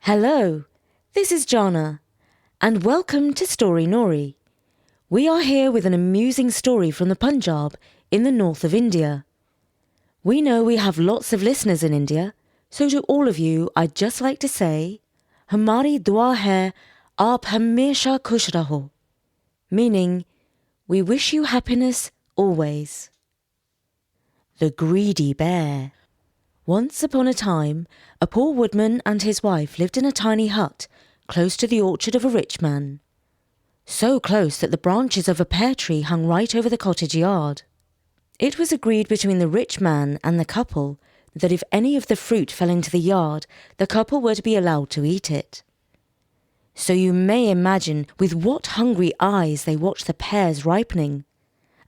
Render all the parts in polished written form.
Hello, this is Jana, and welcome to Story Nori. We are here with an amusing story from the Punjab in the north of India. We know we have lots of listeners in India, so to all of you, I'd just like to say, Hamari dua hai, aap hamesha khush raho, meaning, we wish you happiness always. The Greedy Bear. Once upon a time, a poor woodman and his wife lived in a tiny hut close to the orchard of a rich man. So close that the branches of a pear tree hung right over the cottage yard. It was agreed between the rich man and the couple that if any of the fruit fell into the yard, the couple were to be allowed to eat it. So you may imagine with what hungry eyes they watched the pears ripening,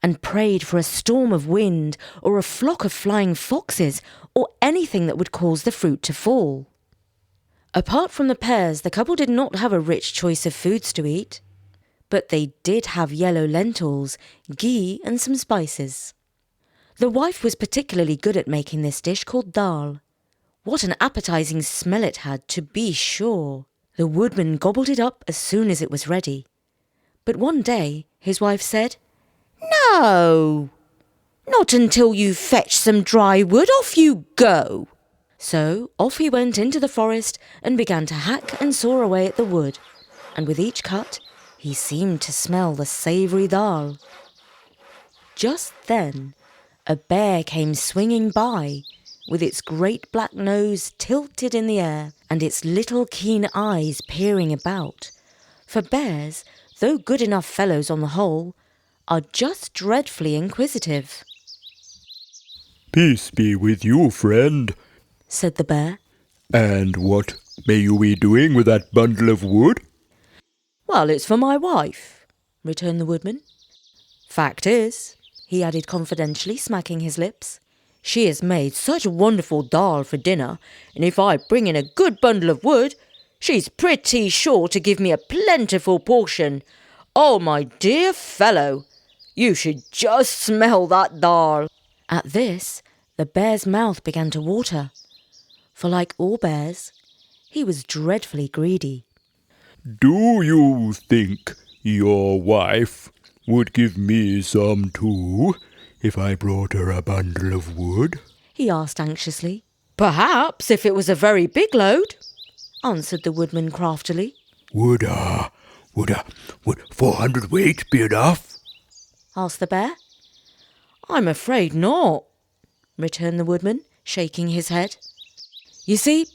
and prayed for a storm of wind or a flock of flying foxes or anything that would cause the fruit to fall. Apart from the pears, the couple did not have a rich choice of foods to eat, but they did have yellow lentils, ghee and some spices. The wife was particularly good at making this dish called dal. What an appetizing smell it had, to be sure. The woodman gobbled it up as soon as it was ready. But one day his wife said, "No, not until you fetch some dry wood, off you go." So off he went into the forest and began to hack and saw away at the wood, and with each cut he seemed to smell the savoury dal. Just then a bear came swinging by, with its great black nose tilted in the air and its little keen eyes peering about, for bears, though good enough fellows on the whole, are just dreadfully inquisitive. "Peace be with you, friend," said the bear. "And what may you be doing with that bundle of wood?" "Well, it's for my wife," returned the woodman. "Fact is," he added confidentially, smacking his lips, "she has made such wonderful dal for dinner, and if I bring in a good bundle of wood, she's pretty sure to give me a plentiful portion. Oh, my dear fellow, you should just smell that dal." At this, the bear's mouth began to water, for like all bears, he was dreadfully greedy. "Do you think your wife would give me some too, if I brought her a bundle of wood?" he asked anxiously. "Perhaps, if it was a very big load," answered the woodman craftily. Would 400 weight be enough?" asked the bear. "I'm afraid not," returned the woodman, shaking his head. "You see,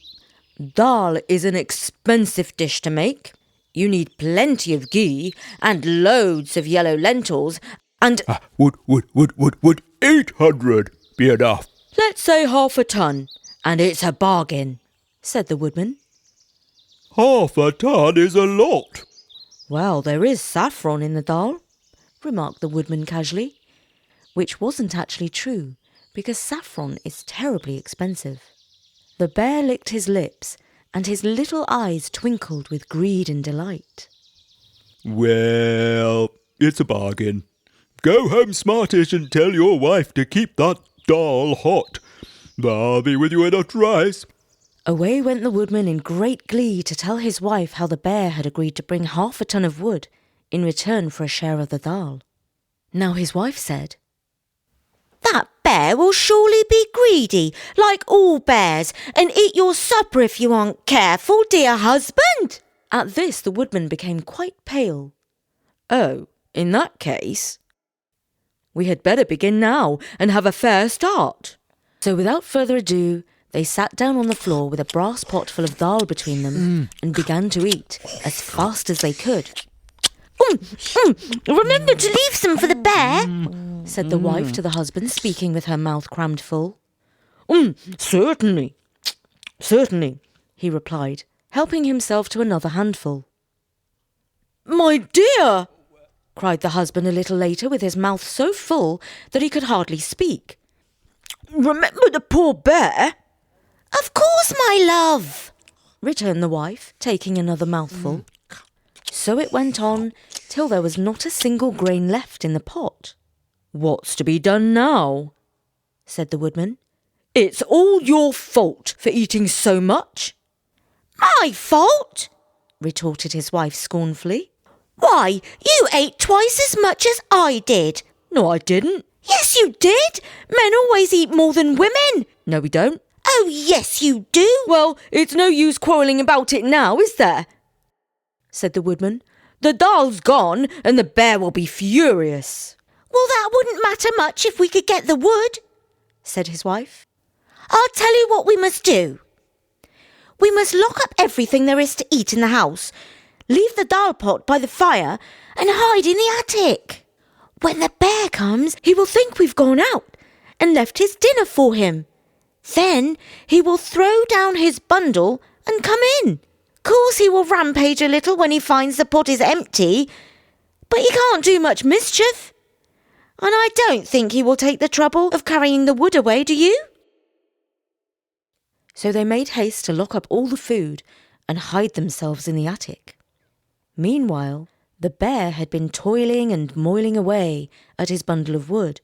dal is an expensive dish to make. You need plenty of ghee and loads of yellow lentils and... Would 800 be enough?" "Let's say half a ton, and it's a bargain," said the woodman. "Half a ton is a lot." "Well, there is saffron in the dal," remarked the woodman casually, which wasn't actually true, because saffron is terribly expensive. The bear licked his lips, and his little eyes twinkled with greed and delight. "Well, it's a bargain. Go home, smartish, and tell your wife to keep that dal hot. I'll be with you in a trice." Away went the woodman in great glee to tell his wife how the bear had agreed to bring half a ton of wood in return for a share of the dal. Now his wife said, "That bear will surely be greedy, like all bears, and eat your supper if you aren't careful, dear husband." At this the woodman became quite pale. "Oh, in that case, we had better begin now and have a fair start." So without further ado, they sat down on the floor with a brass pot full of dal between them and began to eat as fast as they could. "Remember to leave some for the bear," said the wife to the husband, speaking with her mouth crammed full. Certainly, he replied, helping himself to another handful. "My dear," cried the husband a little later, with his mouth so full that he could hardly speak, "remember the poor bear." "Of course, my love," returned the wife, taking another mouthful. So it went on till there was not a single grain left in the pot. "What's to be done now?" said the woodman. "It's all your fault for eating so much." My fault, retorted his wife scornfully. Why, you ate twice as much as I did. No, I didn't. Yes, you did. Men always eat more than women. No, we don't. Oh, yes, you do. Well, it's no use quarrelling about it now, is there? Said the woodman. The dal's gone and the bear will be furious. Well, that wouldn't matter much if we could get the wood, said his wife. I'll tell you what we must do. We must lock up everything there is to eat in the house, leave the dal pot by the fire, and hide in the attic. When the bear comes, he will think we've gone out and left his dinner for him. Then he will throw down his bundle and come in. Course he will rampage a little when he finds the pot is empty, but he can't do much mischief. And I don't think he will take the trouble of carrying the wood away, do you? So they made haste to lock up all the food and hide themselves in the attic. Meanwhile, the bear had been toiling and moiling away at his bundle of wood,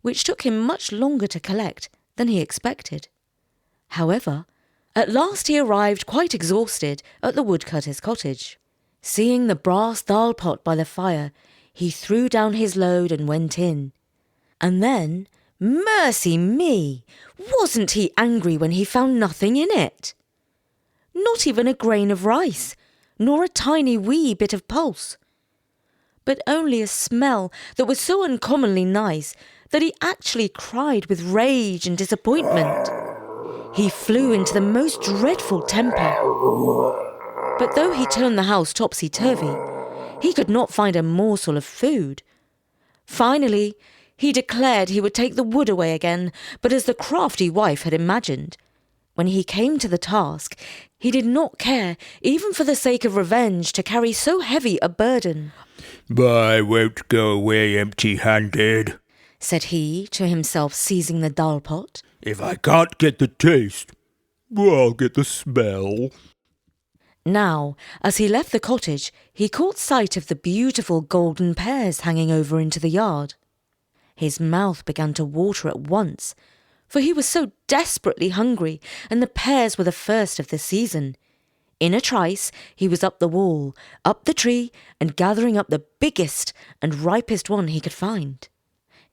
which took him much longer to collect than he expected. However, at last he arrived quite exhausted at the woodcutter's cottage. Seeing the brass dal pot by the fire, he threw down his load and went in. And then, mercy me, wasn't he angry when he found nothing in it? Not even a grain of rice, nor a tiny wee bit of pulse, but only a smell that was so uncommonly nice that he actually cried with rage and disappointment. He flew into the most dreadful temper. But though he turned the house topsy-turvy, he could not find a morsel of food. Finally, he declared he would take the wood away again, but as the crafty wife had imagined, when he came to the task, he did not care, even for the sake of revenge, to carry so heavy a burden. I won't go away empty-handed, said he to himself, seizing the dal pot. If I can't get the taste, I'll get the smell. Now, as he left the cottage, he caught sight of the beautiful golden pears hanging over into the yard. His mouth began to water at once, for he was so desperately hungry, and the pears were the first of the season. In a trice, he was up the wall, up the tree, and gathering up the biggest and ripest one he could find.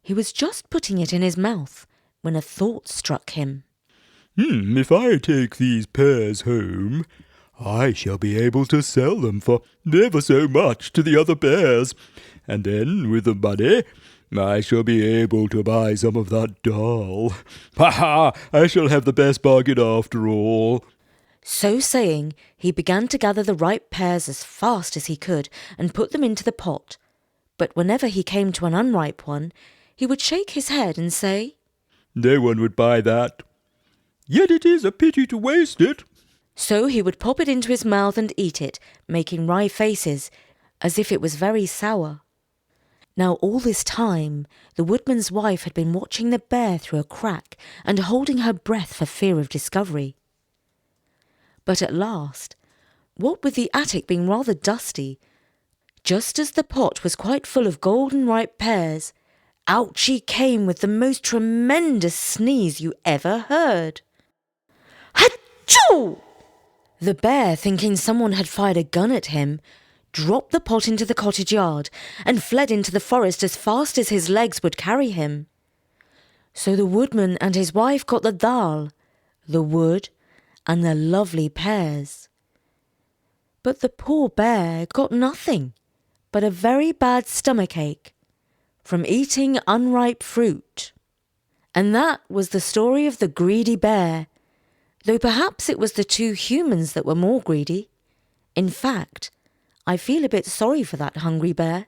He was just putting it in his mouth when a thought struck him. If I take these pears home, I shall be able to sell them for ever so much to the other bears, and then, with the money, I shall be able to buy some of that dal. Ha! I shall have the best bargain after all. So saying, he began to gather the ripe pears as fast as he could and put them into the pot. But whenever he came to an unripe one, he would shake his head and say, No one would buy that. Yet it is a pity to waste it. So he would pop it into his mouth and eat it, making wry faces, as if it was very sour. Now all this time, the woodman's wife had been watching the bear through a crack and holding her breath for fear of discovery. But at last, what with the attic being rather dusty, just as the pot was quite full of golden ripe pears, out she came with the most tremendous sneeze you ever heard. Achoo! The bear, thinking someone had fired a gun at him, dropped the pot into the cottage yard and fled into the forest as fast as his legs would carry him. So the woodman and his wife got the dal, the wood, and the lovely pears. But the poor bear got nothing but a very bad stomachache from eating unripe fruit. And that was the story of the greedy bear, though perhaps it was the two humans that were more greedy. In fact, I feel a bit sorry for that hungry bear.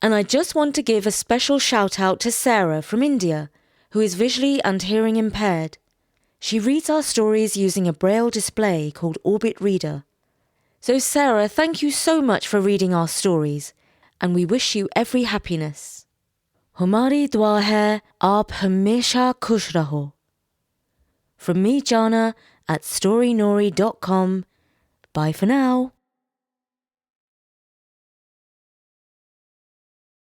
And I just want to give a special shout out to Sarah from India, who is visually and hearing impaired. She reads our stories using a braille display called Orbit Reader. So Sarah, thank you so much for reading our stories, and we wish you every happiness. Humari dua hai, aap hamesha khush raho. From me, Jana, at storynori.com. Bye for now.